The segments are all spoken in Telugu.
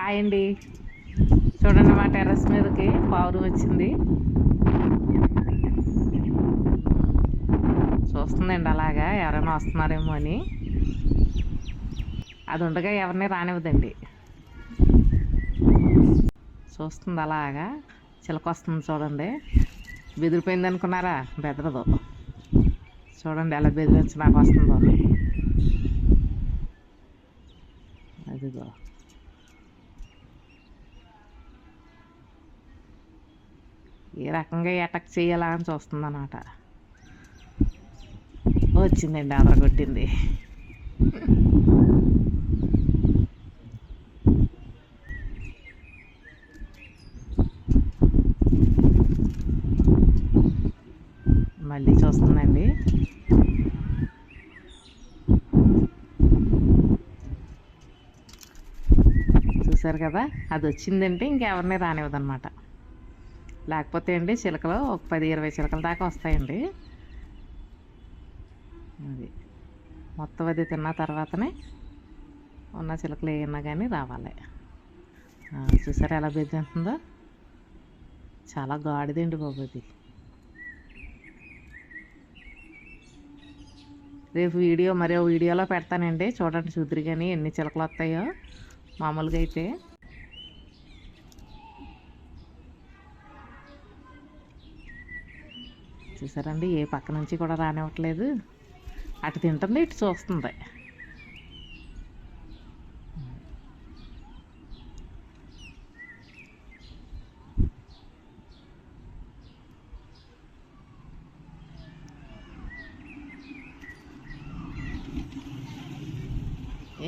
హాయ్ అండి. చూడండి మా టెర్రస్ మీదకి పావురం వచ్చింది. చూస్తుందండి అలాగా ఎవరైనా వస్తున్నారేమో అని. అది ఉండగా ఎవరిని రానివ్వదండి. చూస్తుంది అలాగా. చిలక వస్తుంది చూడండి. బెదిరిపోయింది అనుకున్నారా? బెదరదు. చూడండి ఎలా బెదిరించి నాకు వస్తుందో. అదిగో ఏ రకంగా అటాక్ చేయాలా అని చూస్తుంది అన్నమాట. వచ్చిందండి, అదరగొట్టింది. మళ్ళీ చూస్తుందండి. చూసారు కదా, అది వచ్చిందంటే ఇంకెవరిని రానివ్వదన్నమాట. లేకపోతే అండి చిలకలు ఒక 10-20 చిలకల దాకా వస్తాయండి. అది మొత్తం అది తిన్న తర్వాతనే ఉన్న చిలకలు ఏమన్నా కానీ రావాలి. చూసారా ఎలా బెదిరిస్తుందో? చాలా గాడిదండి బాబు అది. రేపు మరో వీడియోలో పెడతానండి, చూడండి చూద్దరు కానీ ఎన్ని చిలకలు వస్తాయో. మామూలుగా అయితే చూసారండి, ఏ పక్క నుంచి కూడా రానివ్వట్లేదు. అటు తింటుంది, ఇటు చూస్తుంది.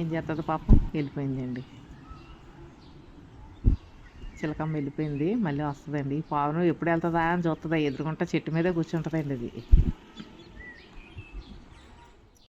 ఏం చేస్తుంది పాపం, వెళ్ళిపోయిందండి. చిలకమ్మ వెళ్ళిపోయింది, మళ్ళీ వస్తుందండి. పావును ఎప్పుడు వెళ్తుందా అని చూస్తుందా, ఎదురుకుంటా చెట్టు మీదే కూర్చుంటుందండి అది.